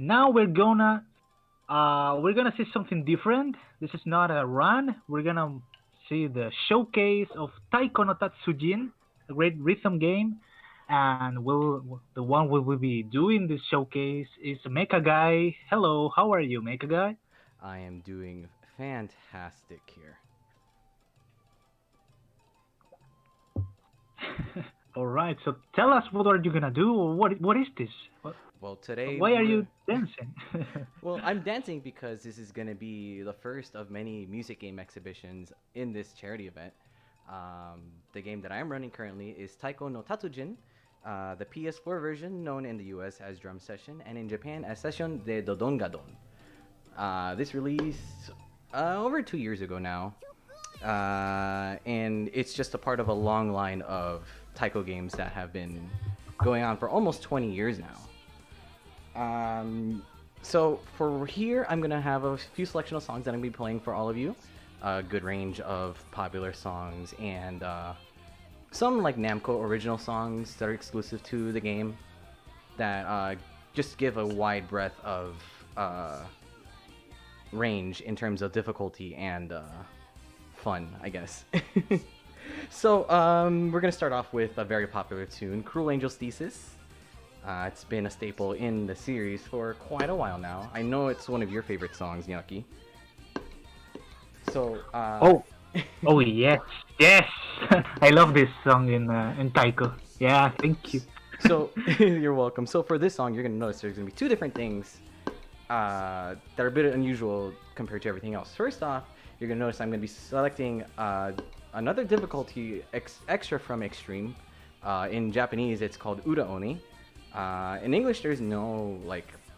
Now we're gonna see something different. This is not a run. We're gonna see the showcase of Taiko no Tatsujin, a great rhythm game, and the one we will be doing this showcase is MechaGai. Hello, how are you, MechaGai? I am doing fantastic here. All right. So tell us, what are you gonna do? What is this? Well, today Why are we're you dancing? well, I'm dancing because this is gonna be the first of many music game exhibitions in this charity event. The game that I'm running currently is Taiko no Tatsujin, the PS4 version known in the US as Drum Session and in Japan as Session de Dodongadon. This released over 2 years ago now, and it's just a part of a long line of Taiko games that have been going on for almost 20 years now. So for here, I'm gonna have a few selection of songs that I'm gonna be playing for all of you. A good range of popular songs and some like Namco original songs that are exclusive to the game that just give a wide breadth of range in terms of difficulty and fun, I guess. So we're gonna start off with a very popular tune, "Cruel Angel's Thesis." It's been a staple in the series for quite a while now. I know it's one of your favorite songs, Nyaki. So, Oh, oh yes, yes. I love this song in Taiko. Yeah, thank you. so you're welcome. So for this song, you're gonna notice there's gonna be two different things that are a bit unusual compared to everything else. First off, you're gonna notice I'm gonna be selecting another difficulty extra from Extreme. In Japanese, it's called Ura Oni. In English, there's no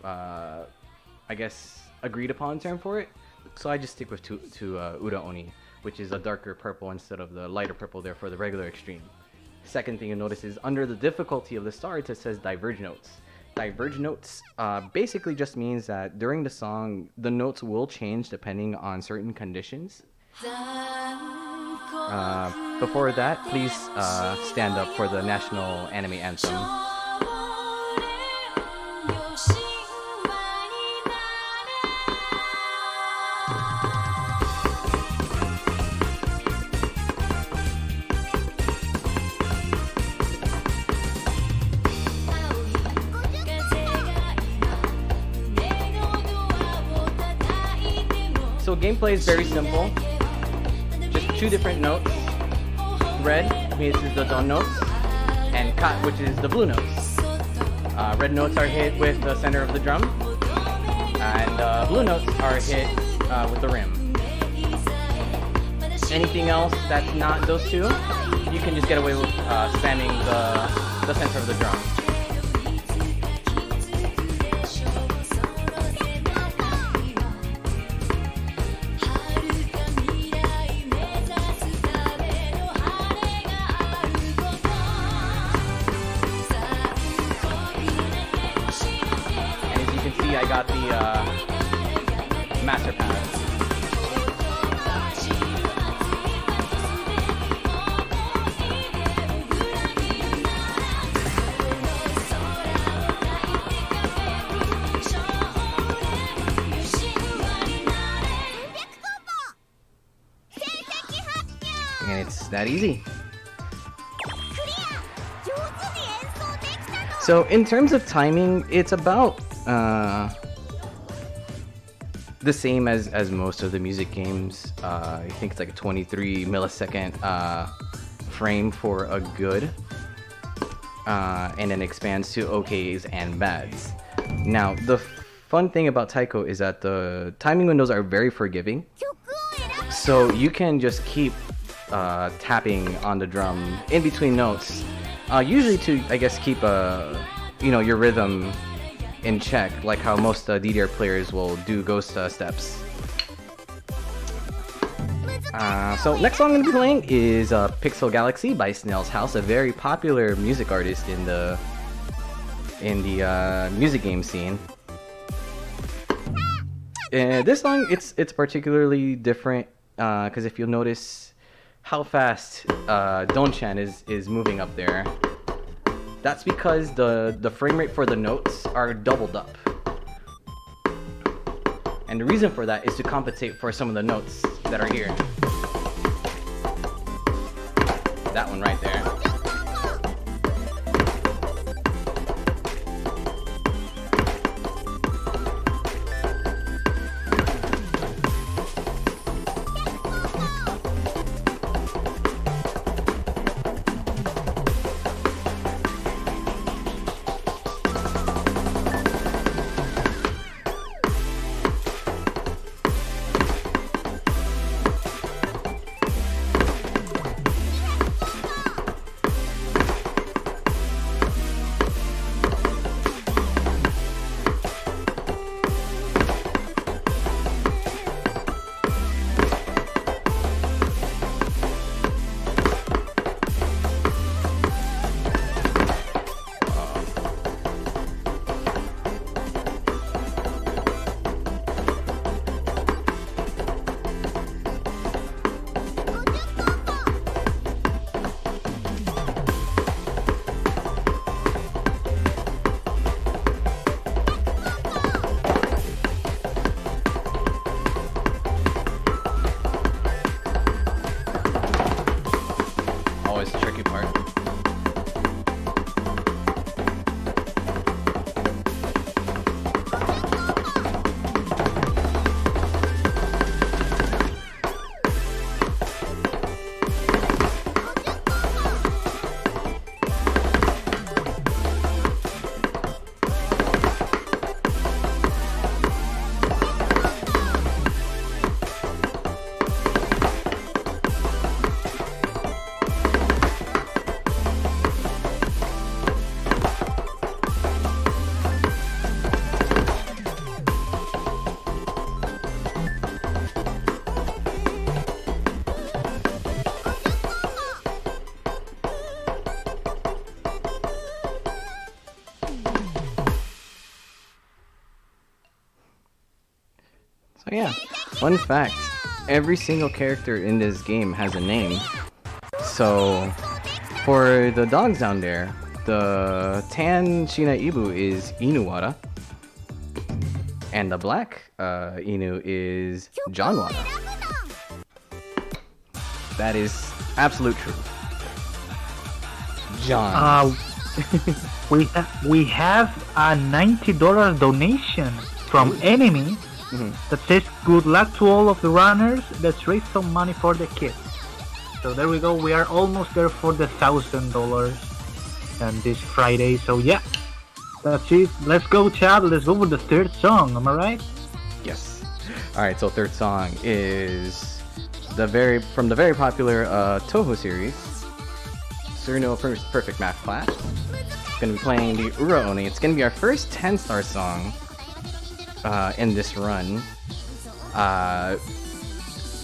I guess agreed upon term for it, so I just stick with to Ura Oni, which is a darker purple instead of the lighter purple there for the regular Extreme. Second thing you'll notice is under the difficulty of the stars, it says Diverge Notes. Diverge Notes basically just means that during the song, the notes will change depending on certain conditions. Before that, please stand up for the national anime anthem. So gameplay is very simple. Just two different notes. Red means this is the dawn notes, and kat, which is the blue notes. Red notes are hit with the center of the drum, and blue notes are hit with the rim. Anything else that's not those two, you can just get away with spamming the center of the drum. I got the master pad. And it's that easy. So in terms of timing, it's about the same as most of the music games. I think it's like a 23 millisecond frame for a good, and then expands to OKs and bads. Now, the fun thing about Taiko is that the timing windows are very forgiving, so you can just keep tapping on the drum in between notes, usually to, I guess, keep your rhythm in check, like how most DDR players will do ghost steps. So next song I'm gonna be playing is Pixel Galaxy by Snail's House, a very popular music artist in the music game scene. This song, it's particularly different because if you'll notice how fast Don-chan is moving up there, that's because the frame rate for the notes are doubled up. And the reason for that is to compensate for some of the notes that are here. That one right there. Always the tricky part. So yeah, fun fact, every single character in this game has a name. So for the dogs down there, the tan Shina Ibu is Inuwara, and the black Inu is Janwara. That is absolute truth. John. We have a $90 donation from Enemy that says good luck to all of the runners. Let's raise some money for the kids. So there we go. We are almost there for the $1,000 and this Friday. So yeah, that's it. Let's go, Chad. Let's go with the third song. Am I right? Yes. All right. So third song is from the very popular Toho series, Surno Perfect Math Class. Gonna be playing the Ura Oni. It's gonna be our first 10-star song in this run.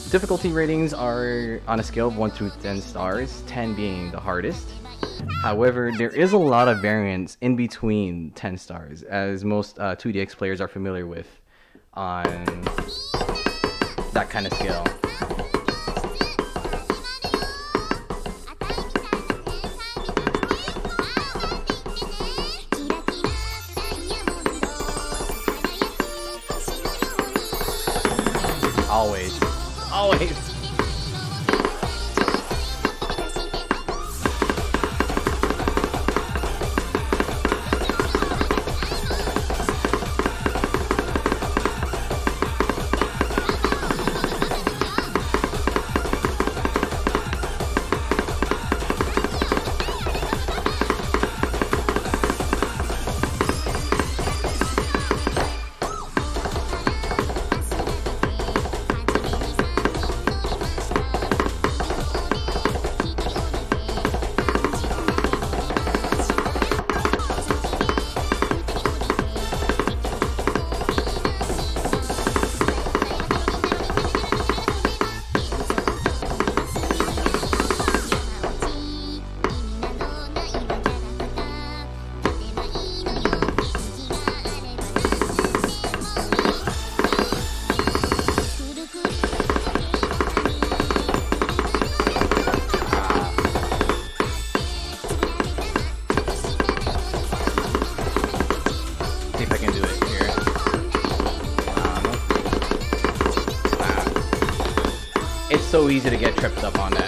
Difficulty ratings are on a scale of 1 to 10 stars, 10 being the hardest. However, there is a lot of variance in between 10 stars, as most 2DX players are familiar with on that kind of scale. Always. Always. so easy to get tripped up on that.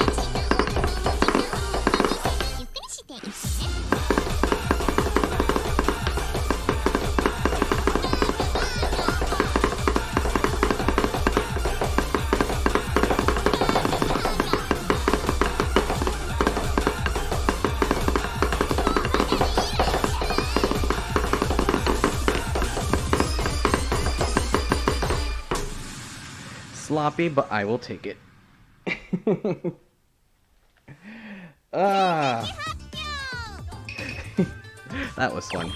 Sloppy, but I will take it. Ah, that was fun.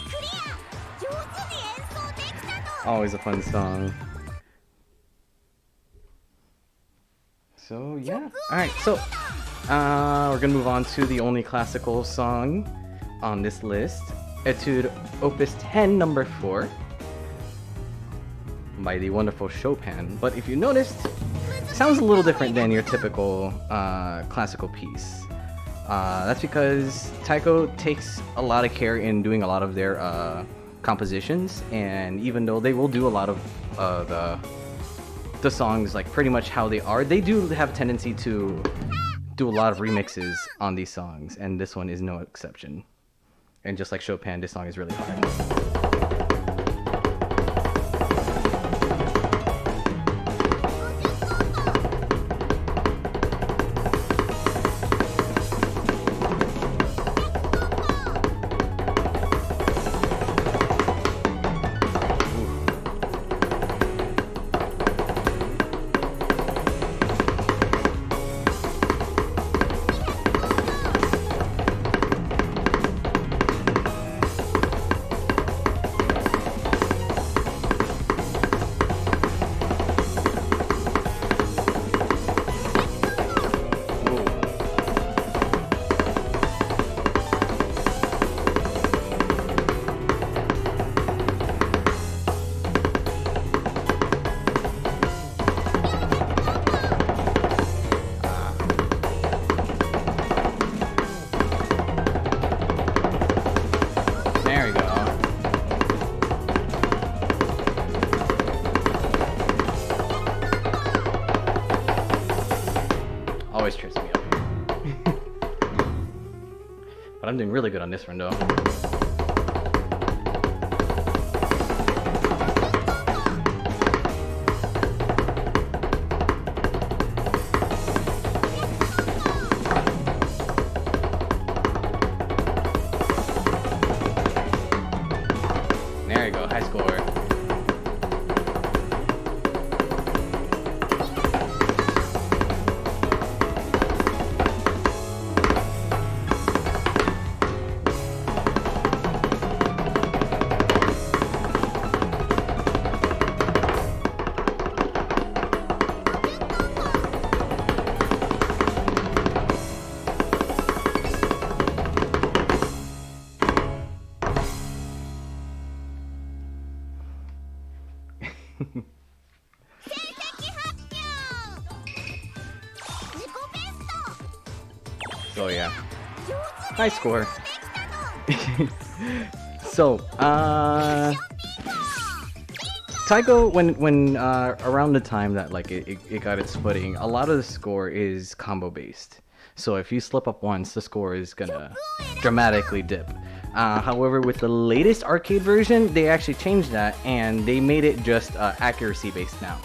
Always a fun song. So yeah, all right. So we're gonna move on to the only classical song on this list, Etude Opus 10, number 4. By the wonderful Chopin. But if you noticed, it sounds a little different than your typical classical piece. That's because Taiko takes a lot of care in doing a lot of their compositions, and even though they will do a lot of the songs like pretty much how they are, they do have a tendency to do a lot of remixes on these songs, and this one is no exception. And just like Chopin, this song is really hard. Always trips me up. But I'm doing really good on this one though. There you go, high score. So yeah, high score. So Taiko, when around the time that like it got its footing, a lot of the score is combo based. So if you slip up once, the score is gonna dramatically dip. However, with the latest arcade version, they actually changed that and they made it just accuracy based now.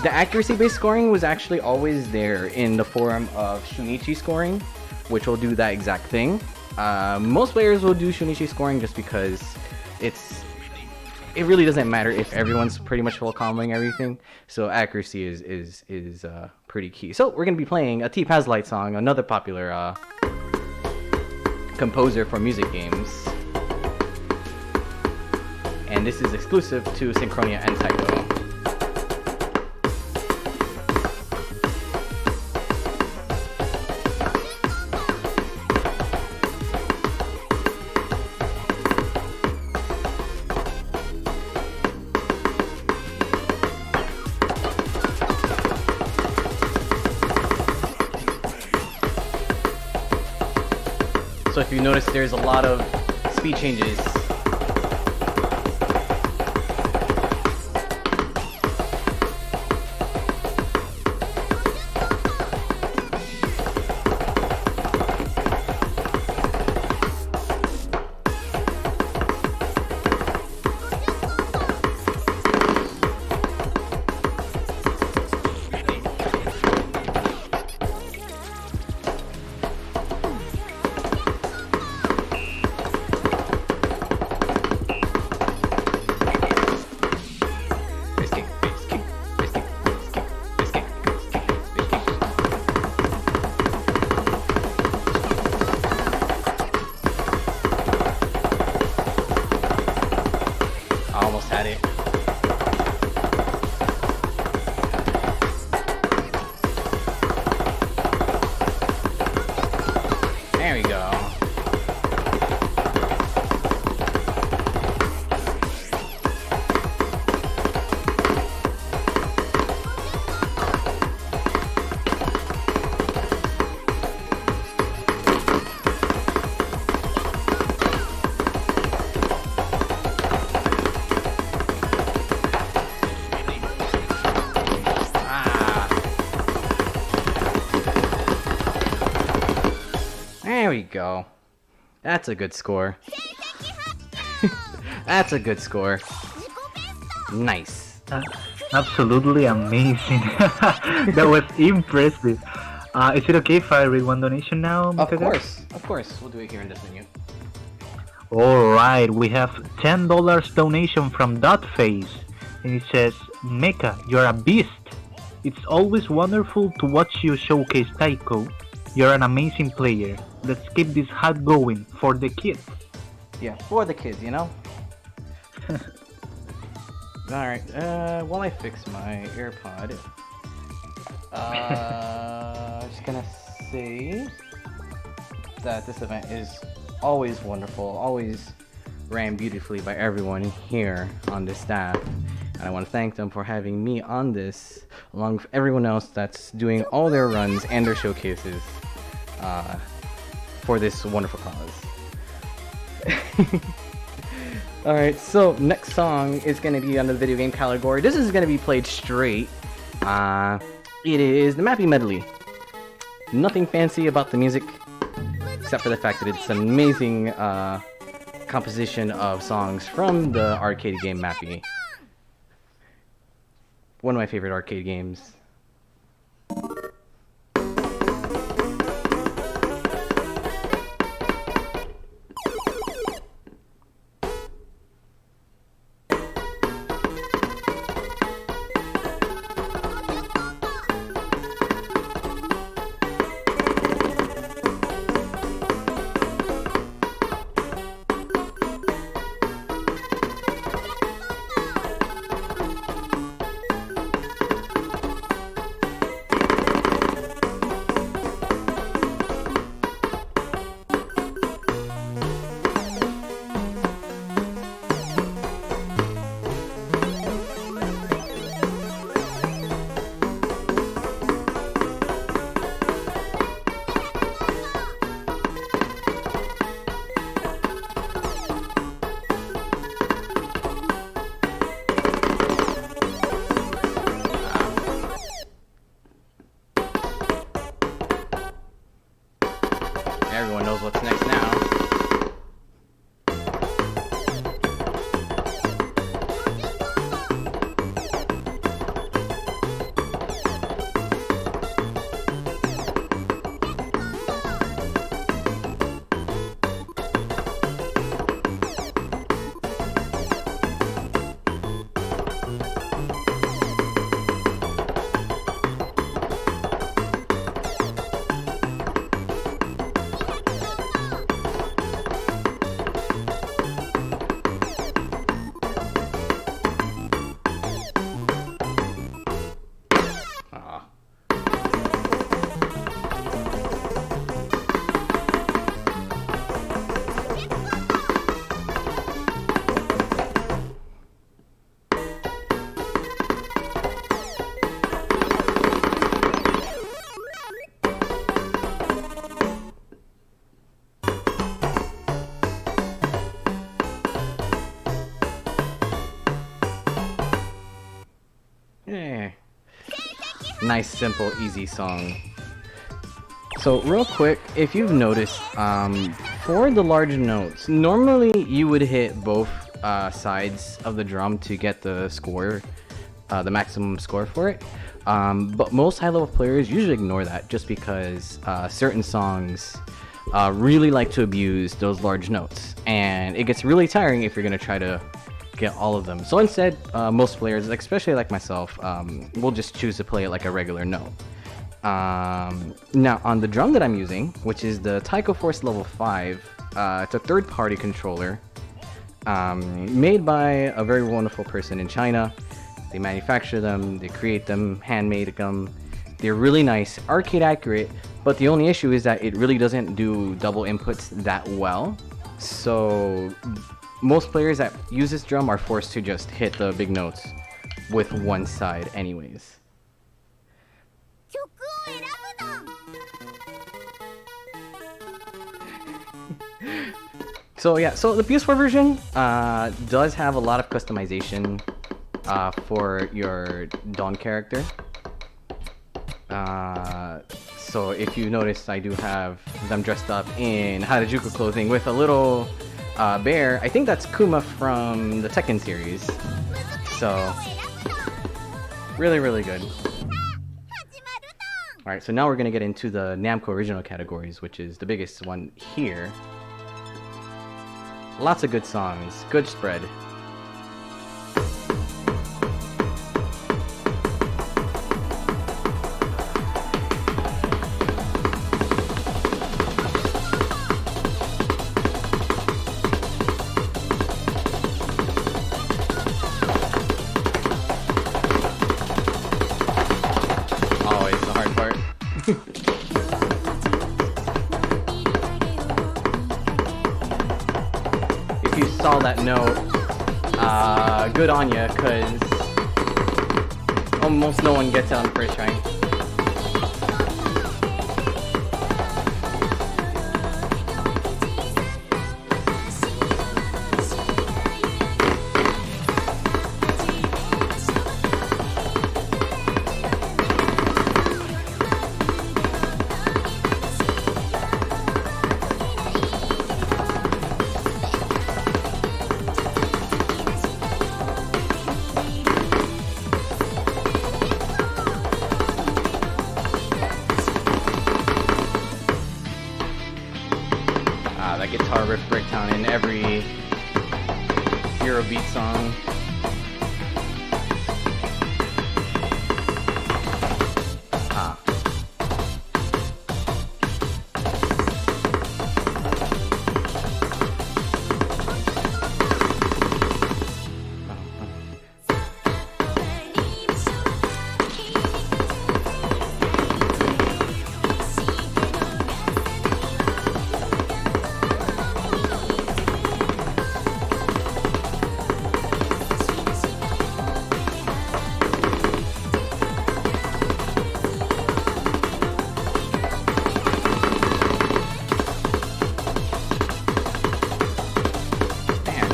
The accuracy-based scoring was actually always there in the form of Shunichi scoring, which will do that exact thing. Most players will do Shunichi scoring just because it really doesn't matter if everyone's pretty much full comboing everything. So accuracy is pretty key. So we're gonna be playing a T-Paz-Light song, another popular composer for music games, and this is exclusive to Synchronia and Taiko. So if you notice, there's a lot of speed changes. at it. There we go. There we go. That's a good score. That's a good score. Nice. Absolutely amazing. That was impressive. Is it okay if I read one donation now, Of MechaGai? course. We'll do it here in this menu. Alright, we have $10 donation from Dotface. And it says, Mecha, you're a beast. It's always wonderful to watch you showcase Taiko. You're an amazing player. Let's keep this hype going for the kids. Yeah, for the kids, you know? Alright, while I fix my AirPod, just gonna say that this event is always wonderful, always ran beautifully by everyone here on the staff. And I want to thank them for having me on this, along with everyone else that's doing all their runs and their showcases for this wonderful cause. Alright, so next song is going to be under the video game category. This is going to be played straight. It is the Mappy Medley. Nothing fancy about the music, except for the fact that it's an amazing composition of songs from the arcade game Mappy. One of my favorite arcade games. Everyone knows what's next now. Yeah. Nice, simple, easy song. So real quick, if you've noticed, for the large notes, normally you would hit both sides of the drum to get the score, the maximum score for it. But most high-level players usually ignore that just because certain songs really like to abuse those large notes, and it gets really tiring if you're gonna try to get all of them. So instead, most players, especially like myself, will just choose to play it like a regular note. Now on the drum that I'm using, which is the Taiko Force Level 5, it's a third-party controller. Made by a very wonderful person in China. They manufacture them, they create them, handmade them. They're really nice, arcade accurate, but the only issue is that it really doesn't do double inputs that well. So most players that use this drum are forced to just hit the big notes with one side anyways. So yeah, so the PS4 version does have a lot of customization for your Dawn character. So if you notice, I do have them dressed up in Harajuku clothing with a little bear. I think that's Kuma from the Tekken series. So really, really good. Alright, so now we're gonna get into the Namco original categories, which is the biggest one here. Lots of good songs, good spread. Always the hard part. If you saw that note, good on ya, cause almost no one gets it on the first try. That guitar riff breakdown in every Eurobeat song.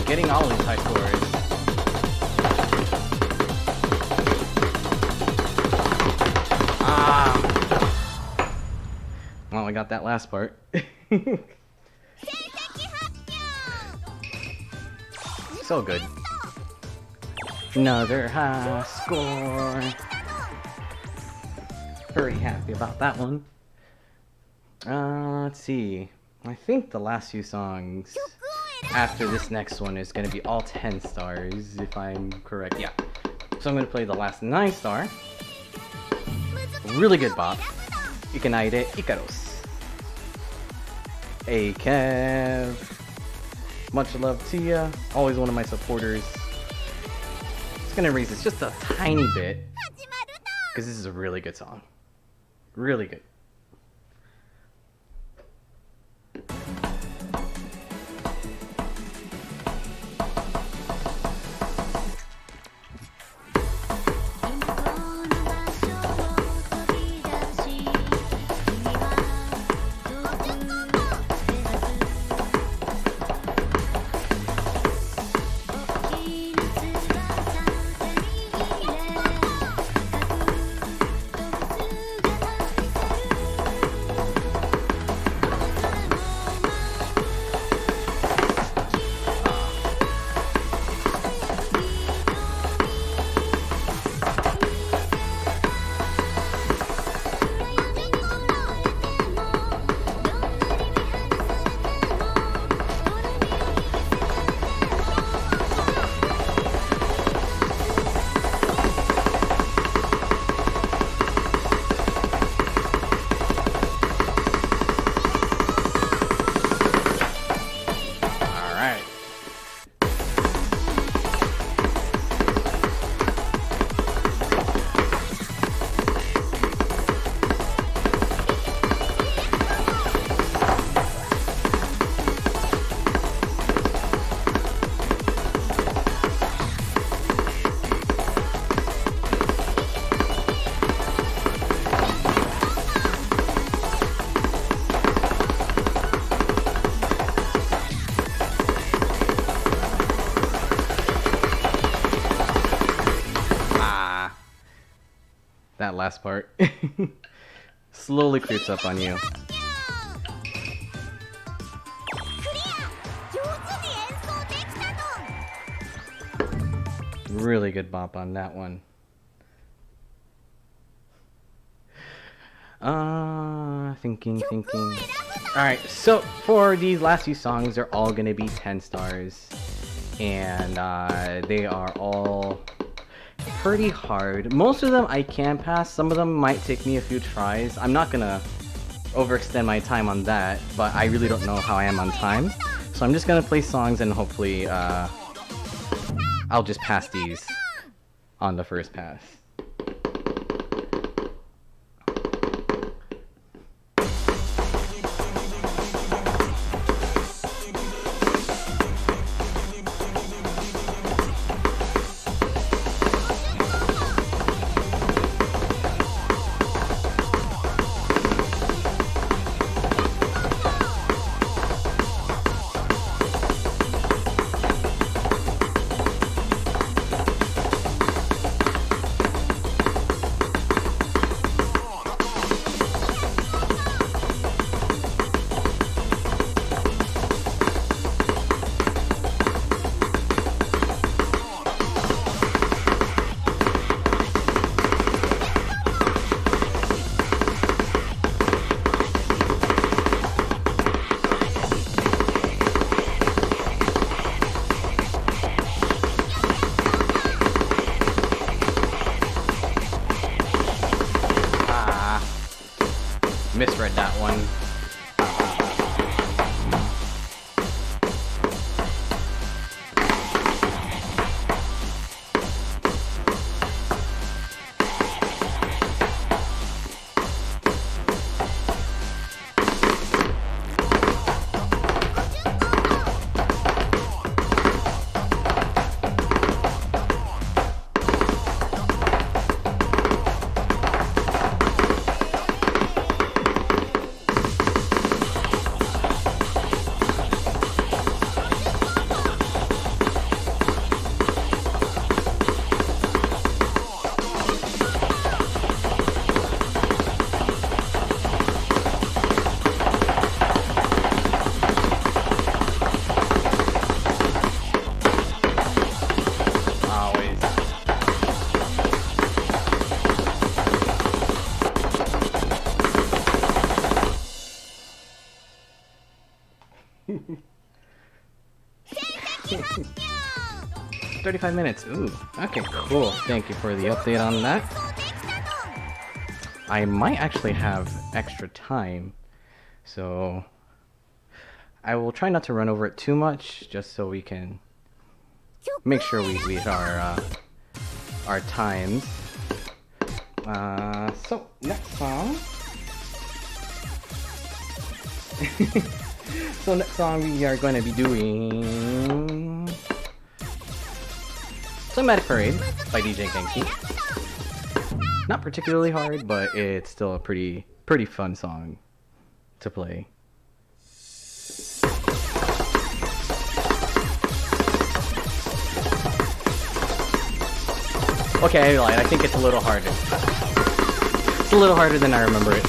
Getting all these high scores. Well, I got that last part. So good. Another high score. Very happy about that one. Let's see. I think the last few songs after this next one is going to be all 10 stars, if I'm correct. Yeah. So I'm going to play the last 9 star. Really good bop. Ikanaide Ikaros. Hey Kev. Much love to ya. Always one of my supporters. Just going to raise this just a tiny bit, because this is a really good song. Really good. that last part. Slowly creeps up on you. Really good bop on that one. Thinking. Alright, so for these last few songs, they're all gonna be 10 stars. And they are all pretty hard. Most of them I can pass, some of them might take me a few tries. I'm not gonna overextend my time on that, but I really don't know how I am on time. So I'm just gonna play songs and hopefully I'll just pass these on the first pass. Misread that one. Always. 35 minutes. Ooh. Okay, cool. Thank you for the update on that. I might actually have extra time, so I will try not to run over it too much, just so we can make sure we hit our times. So next song. So next song we are going to be doing Cinematic Parade by DJ Genki. Not particularly hard, but it's still a pretty fun song to play. Okay, I lied. I think it's a little harder. It's a little harder than I remember it.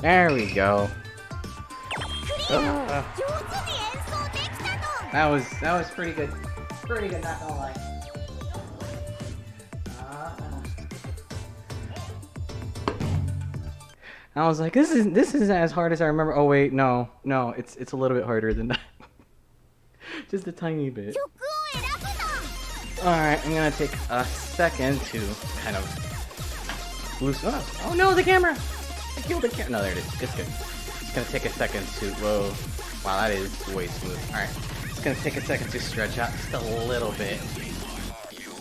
There we go. That was pretty good. Pretty good, not gonna lie. I was like, this is as hard as I remember. Oh wait, no, it's a little bit harder than that. Just a tiny bit. Alright, I'm gonna take a second to kind of loosen up. Oh no, the camera! I killed the camera. No, there it is. It's good. It's gonna take a second to. Whoa. Wow, that is way smooth. Alright. It's gonna take a second to stretch out just a little bit.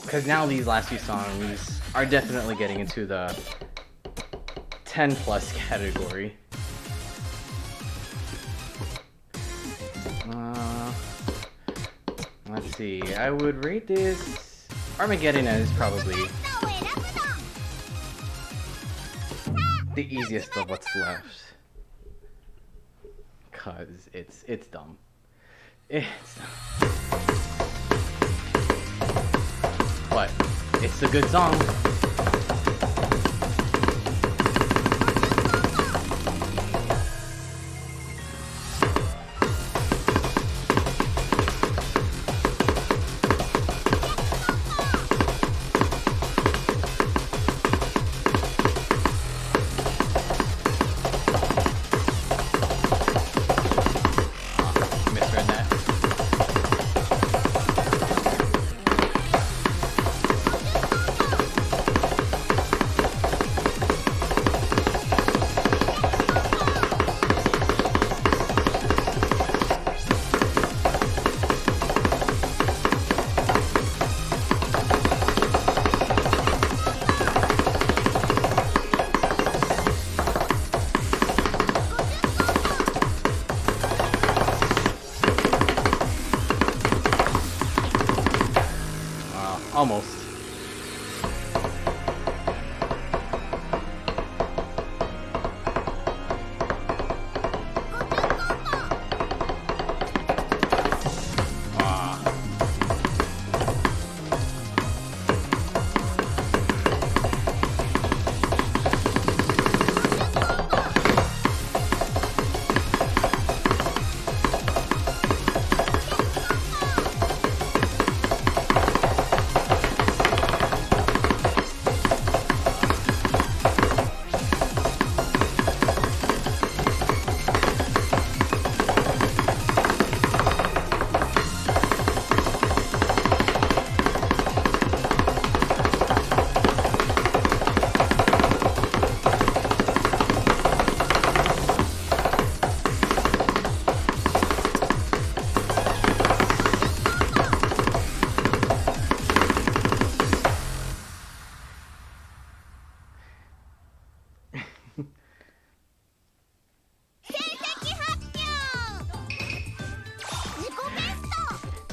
Because now these last few songs are definitely getting into the 10 plus category. Let's see, I would rate this Armageddon as probably the easiest of what's left. Cause it's dumb. It's dumb. But it's a good song. Almost.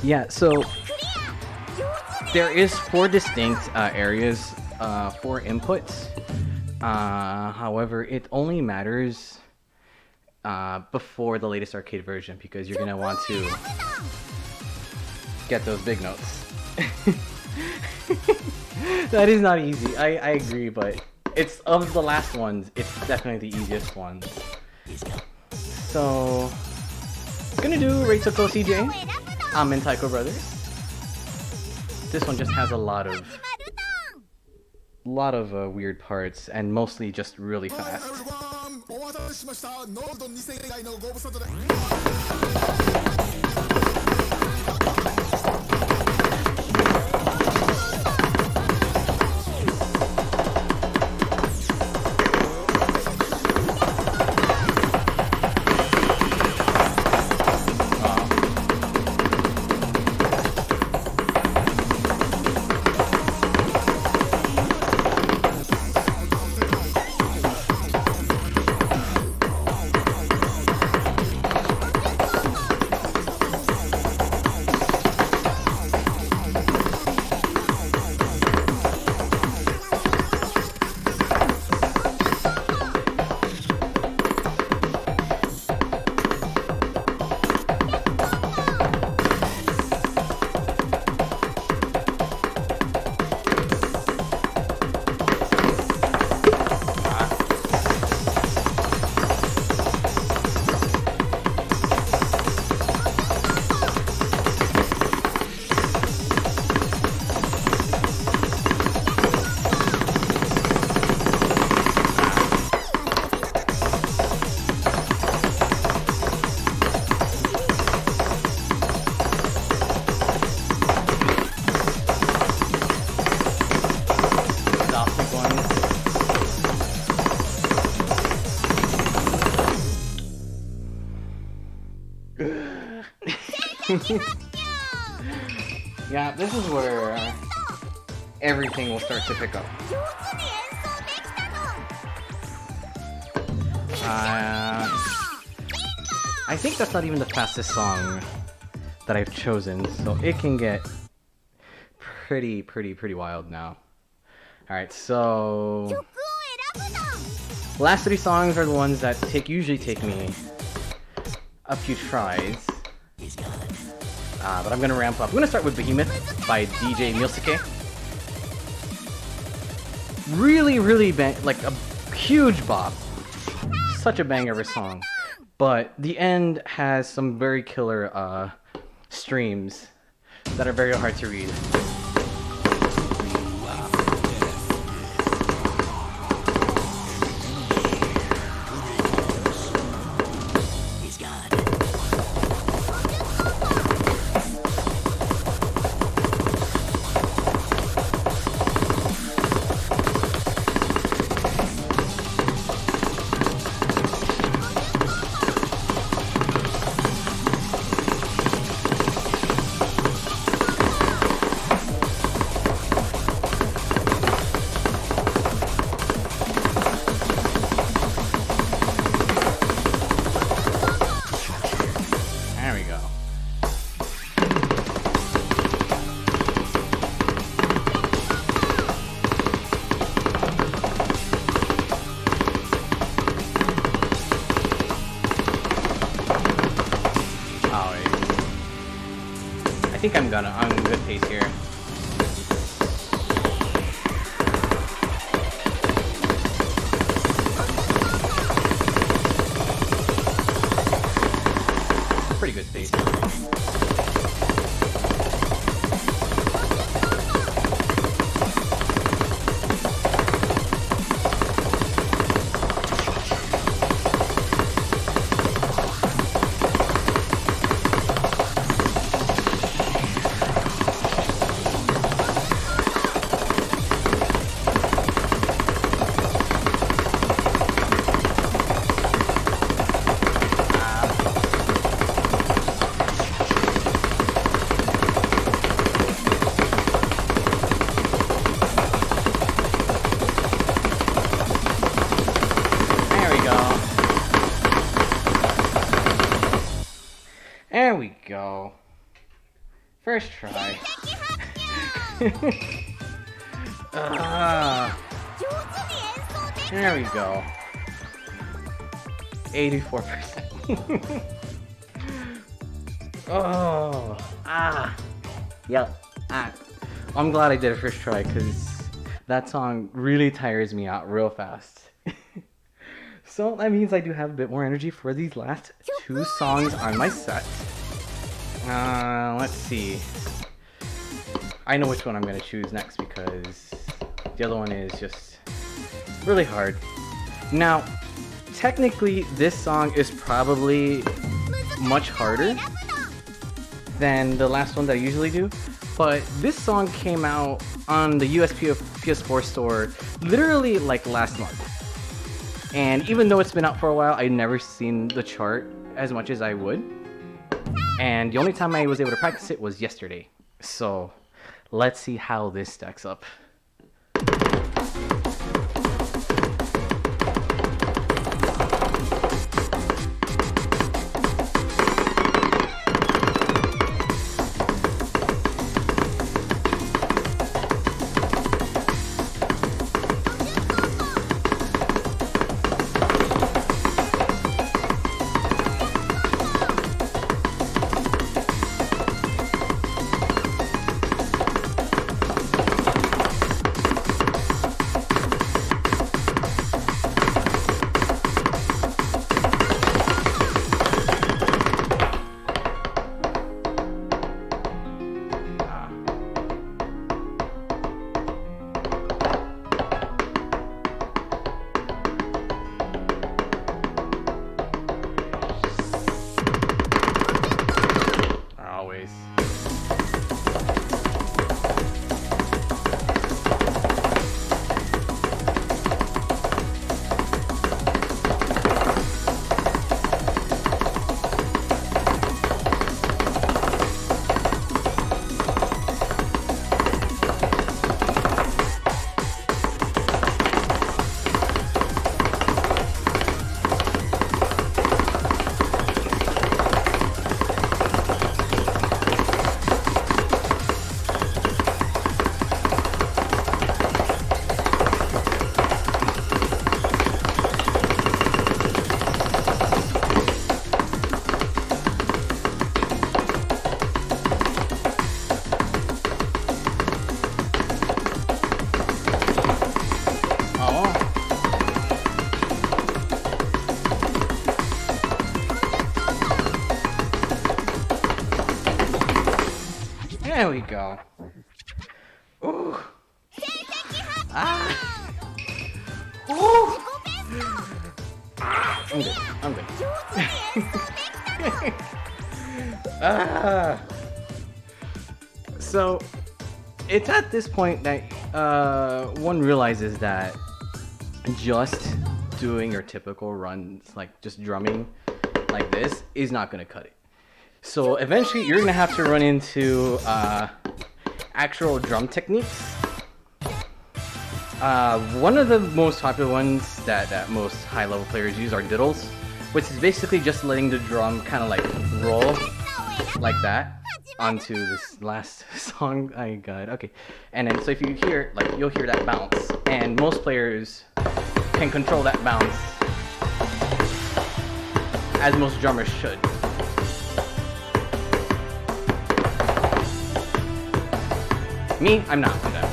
Yeah, so there is 4 distinct areas for inputs. However, it only matters before the latest arcade version because you're gonna want to get those big notes. That is not easy. I agree, but it's of the last ones, it's definitely the easiest one. So, gonna do Reitoko CJ. In Taiko Brothers. This one just has a lot of weird parts and mostly just really fast. Yeah, this is where everything will start to pick up. I think that's not even the fastest song that I've chosen, so it can get pretty wild now. Alright, so last 3 songs are the ones that usually take me a few tries. But I'm gonna ramp up. I'm gonna start with Behemoth by DJ Milsuke. Really like a huge bop. Such a banger of a song. But the end has some very killer streams that are very hard to read. I think I'm on a good pace here. Pretty good pace. There we go. First try. There we go. 84%. Yep. I'm glad I did it first try because that song really tires me out real fast. So that means I do have a bit more energy for these last 2 songs on my set. Let's see. I know which one I'm going to choose next because the other one is just really hard. Now, technically this song is probably much harder than the last one that I usually do, but this song came out on the US PS4 store literally like last month. And even though it's been out for a while, I've never seen the chart as much as I would. And the only time I was able to practice it was yesterday. So let's see how this stacks up. There we go. Ooh. Ah. Ooh. I'm good. I'm good. Ah. So, it's at this point that one realizes that just doing your typical runs, like just drumming like this, is not going to cut it. So eventually you're going to have to run into actual drum techniques. One of the most popular ones that most high-level players use are diddles, which is basically just letting the drum kind of like roll like that onto this last song I got. Okay, and then so if you hear, like, you'll hear that bounce, and most players can control that bounce as most drummers should. Me, I'm not for that.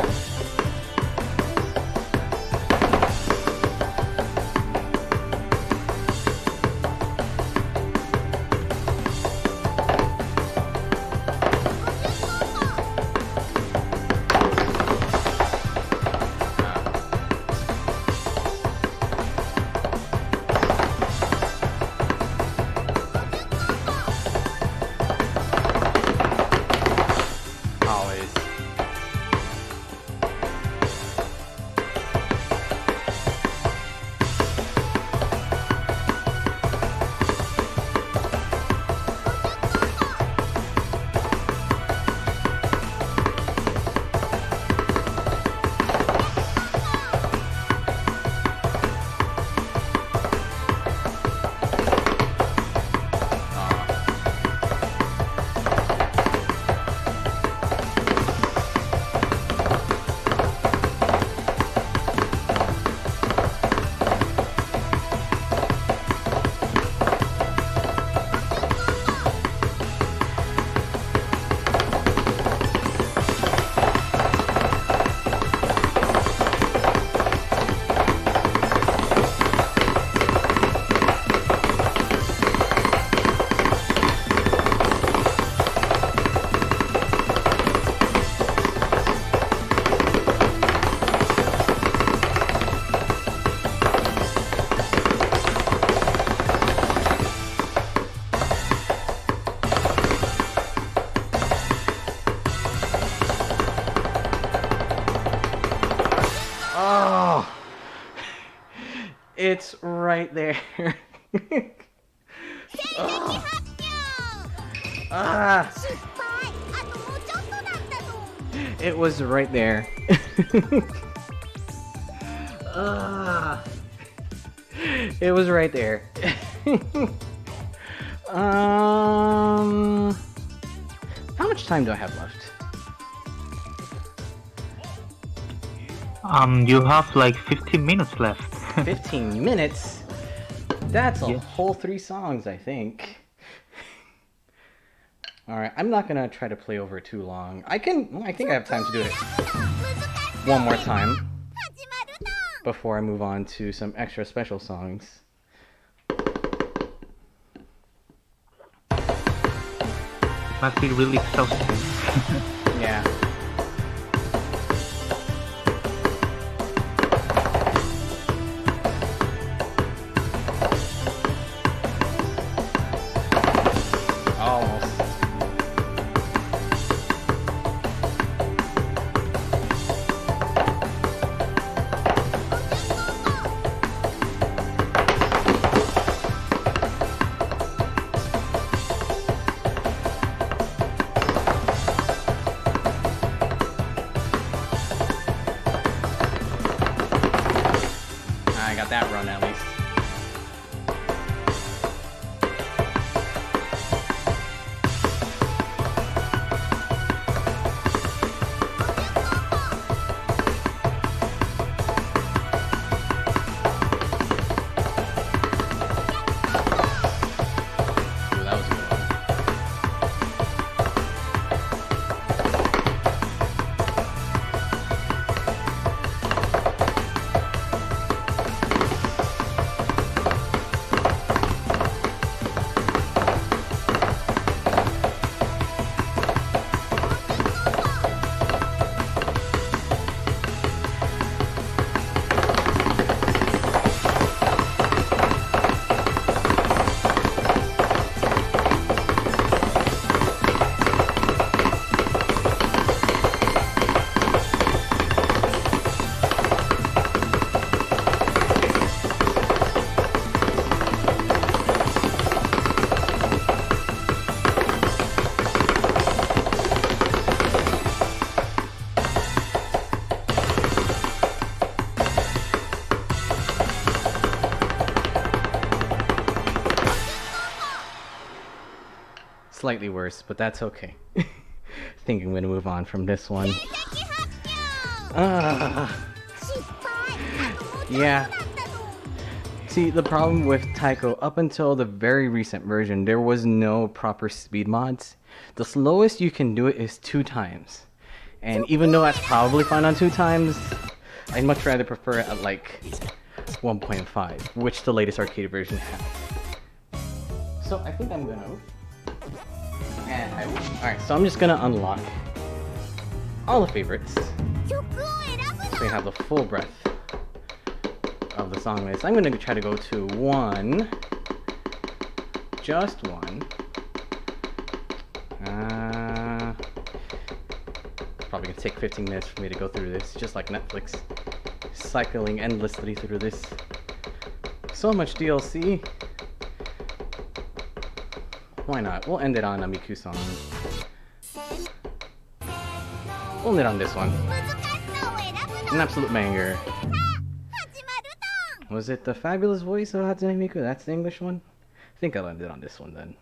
It's right there. Oh. Ah. It was right there. It was right there. How much time do I have left? You have like 15 minutes left. 15 minutes? That's a Yes. whole 3 songs, I think. Alright, I'm not gonna try to play over too long. I think I have time to do it one more time before I move on to some extra special songs. Must be really exhausting. Yeah. Almost. I got that run at least. Ooh, that was a good one. slightly worse, but that's okay. I think I'm gonna move on from this one. Yeah. See, the problem with Taiko, up until the very recent version, there was no proper speed mods. The slowest you can do it is 2 times. And even though that's probably fine on 2 times, I'd much rather prefer it at like 1.5, which the latest arcade version has. So I think I'm gonna... Alright, so I'm just gonna unlock all the favorites. So we have the full breadth of the song list. I'm gonna try to go to one. Just one. Probably gonna take 15 minutes for me to go through this, just like Netflix. Cycling endlessly through this. So much DLC. Why not? We'll end it on a Miku song. We'll end it on this one. An absolute banger. Was it the fabulous voice of Hatsune Miku? That's the English one? I think I'll end it on this one then.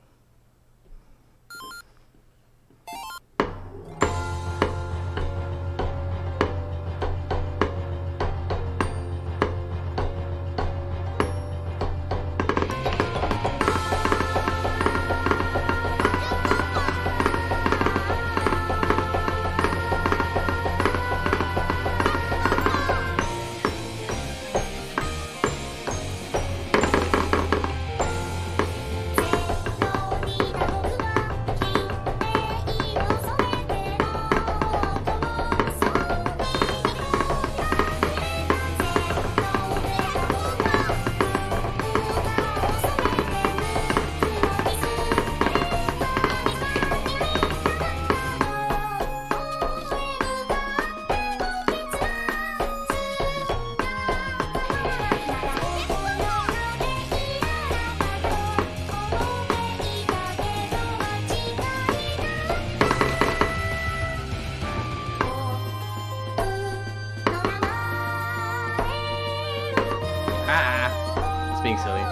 It's being silly.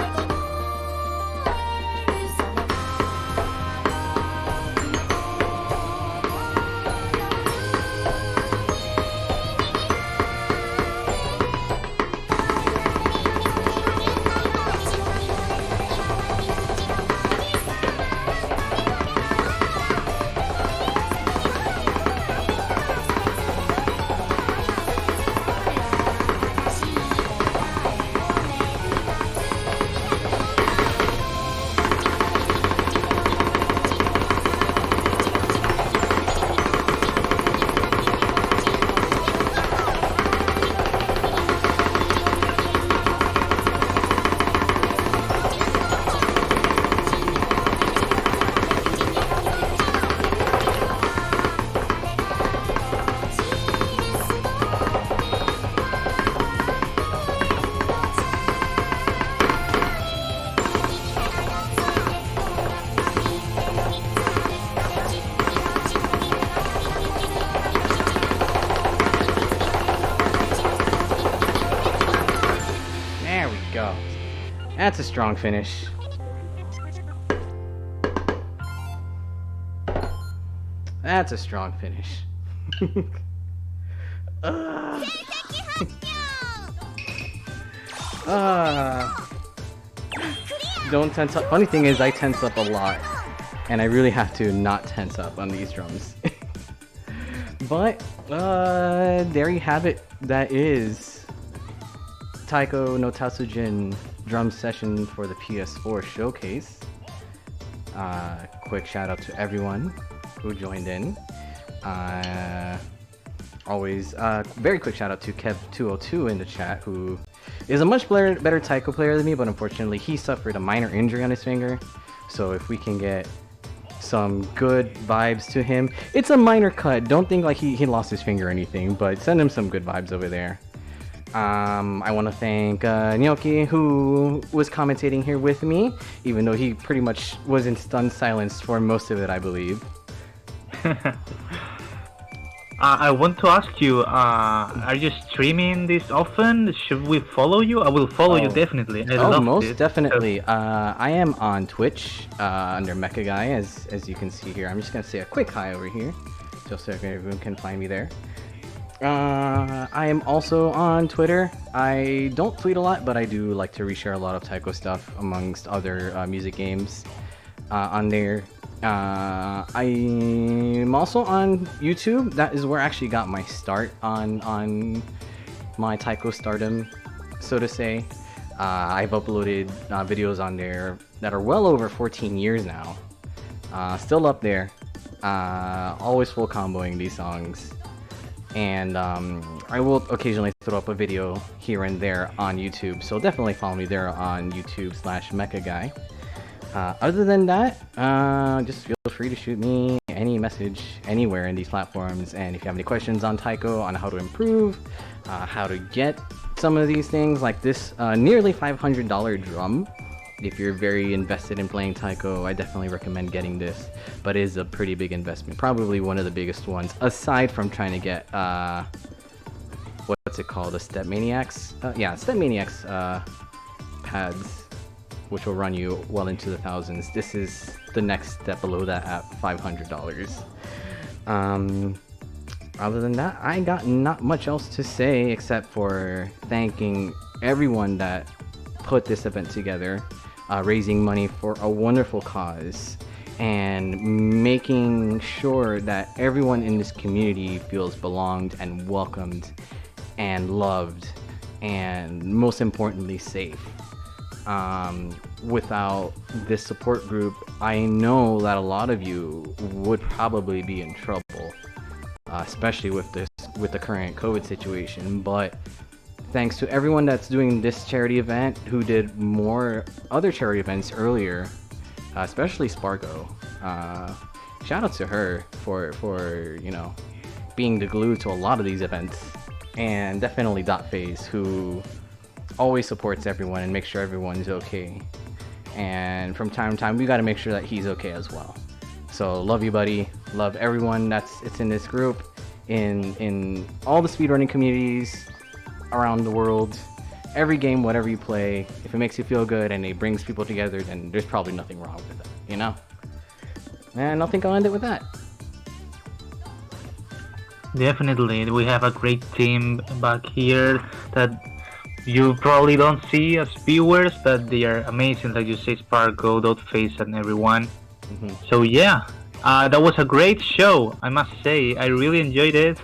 That's a strong finish. That's a strong finish. Don't tense up. Funny thing is, I tense up a lot, and I really have to not tense up on these drums. But there you have it. That is Taiko no Tatsujin drum session for the PS4 showcase. Quick shout out to everyone who joined in. Always very quick shout out to Kev202 in the chat, who is a much better Taiko player than me, but unfortunately he suffered a minor injury on his finger. So if we can get some good vibes to him, it's a minor cut. Don't think like he lost his finger or anything, but send him some good vibes over there. I want to thank Gnocchi, who was commentating here with me, even though he pretty much was in stunned silence for most of it, I believe. I want to ask you, are you streaming this often? Should we follow you? I will follow you Oh, definitely. I oh, love most this. So, definitely. I am on Twitch under MechaGai, as you can see here. I'm just gonna say a quick hi over here, just so everyone can find me there. I am also on Twitter. I don't tweet a lot, but I do like to reshare a lot of Taiko stuff amongst other music games on there. I'm also on YouTube. That is where I actually got my start on my Taiko stardom, so to say. I've uploaded videos on there that are well over 14 years now. Still up there. Always full comboing these songs. And I will occasionally throw up a video here and there on YouTube, so definitely follow me there on YouTube/MechaGai. Other than that, just feel free to shoot me any message anywhere in these platforms. And if you have any questions on Taiko, on how to improve, how to get some of these things, like this nearly $500 drum, if you're very invested in playing Taiko, I definitely recommend getting this. But it is a pretty big investment, probably one of the biggest ones, aside from trying to get what's it called, the Step Maniacs? Yeah, Step Maniacs pads, which will run you well into the thousands. This is the next step below that at $500. Other than that, I got not much else to say except for thanking everyone that put this event together, raising money for a wonderful cause, and making sure that everyone in this community feels belonged and welcomed and loved, and most importantly, safe. Without this support group, I know that a lot of you would probably be in trouble, especially with the current COVID situation. But thanks to everyone that's doing this charity event, who did more other charity events earlier, especially Spargo. Shout out to her for being the glue to a lot of these events, and definitely Dot Phase, who always supports everyone and makes sure everyone's okay. And from time to time, we got to make sure that he's okay as well. So love you, buddy. Love everyone it's in this group, in all the speedrunning communities around the world. Every game, whatever you play, if it makes you feel good and it brings people together, then there's probably nothing wrong with it, you know? And I think I'll end it with that. definitely, we have a great team back here that you probably don't see as viewers, but they are amazing. Like you say, Spargo, Dotface, and everyone. So yeah, that was a great show. I must say, I really enjoyed it.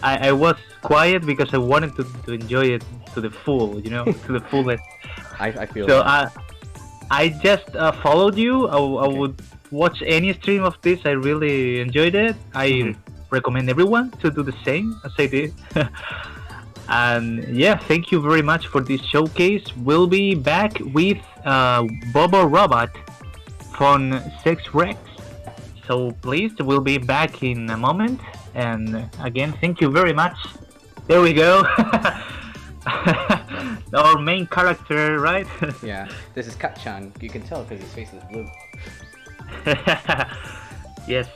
I was quiet because I wanted to enjoy it to the full, to the fullest. I feel So that. I just followed you. I would watch any stream of this. I really enjoyed it. I recommend everyone to do the same as I did. And yeah, thank you very much for this showcase. We'll be back with Bobo Robot from Sex Rex. So please, we'll be back in a moment. And again, thank you very much. There we go. Our main character, right? Yeah, this is Katchan. You can tell because his face is blue. Yes.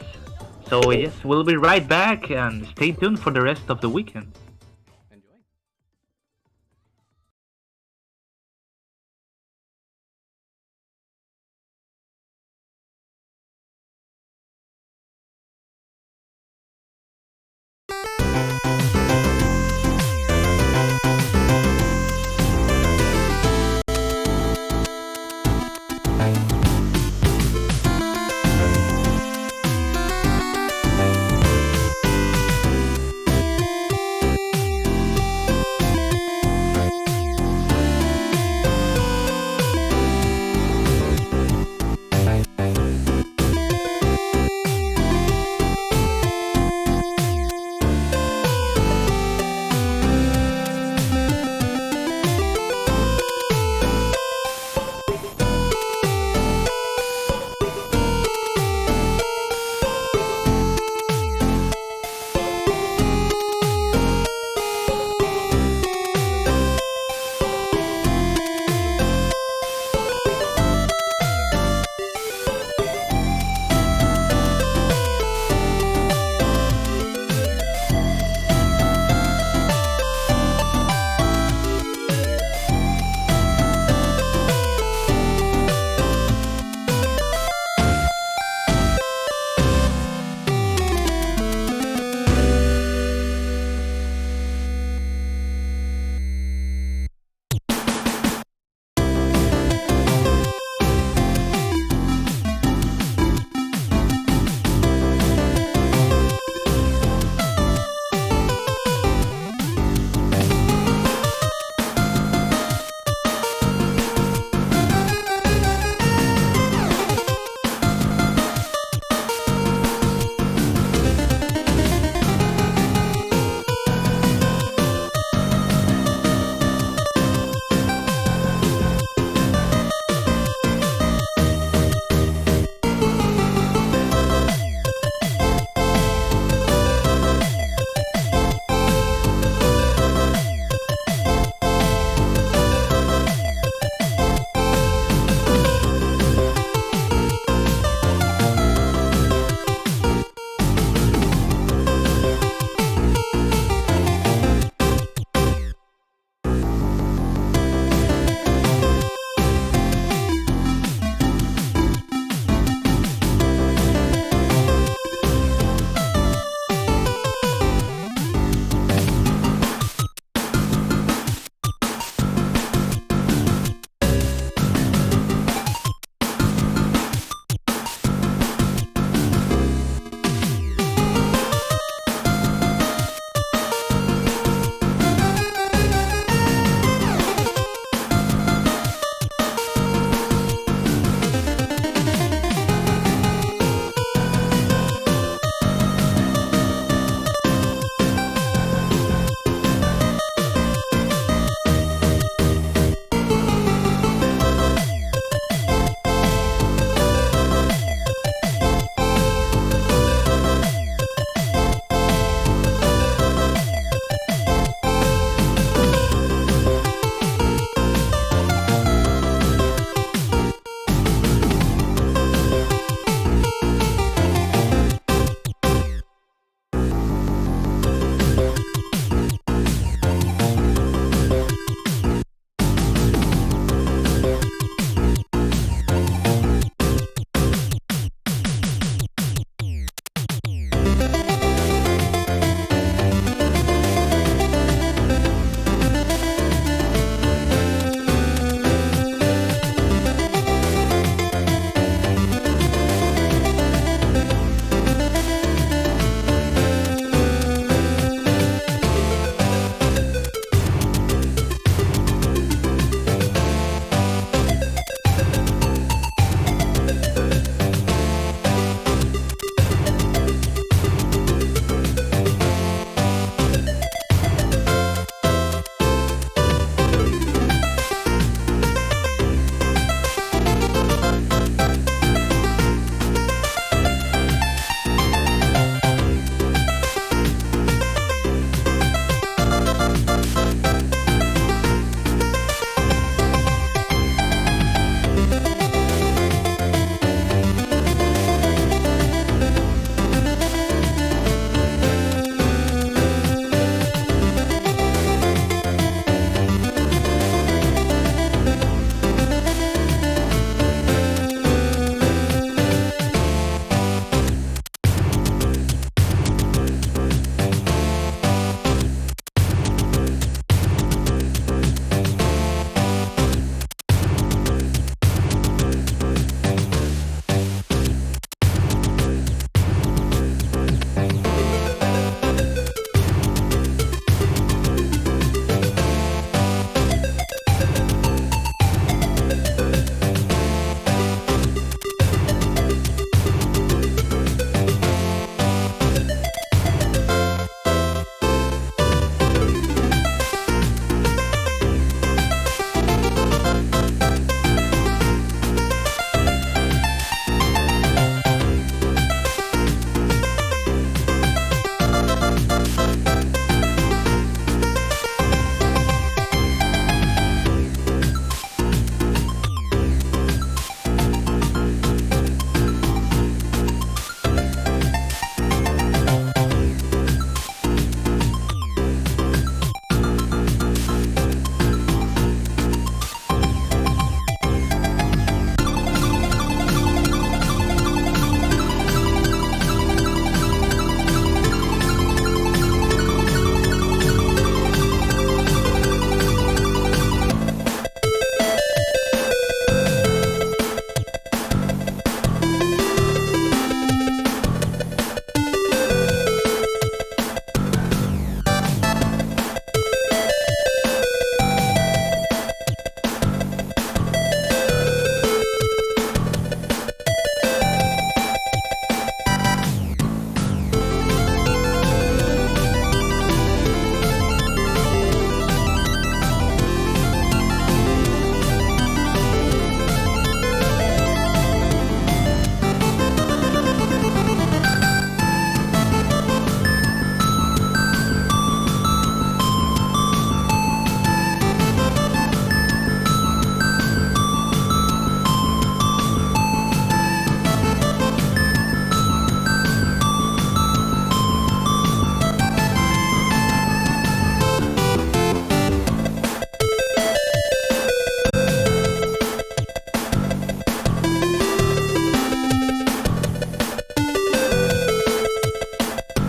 So yes, we'll be right back and stay tuned for the rest of the weekend.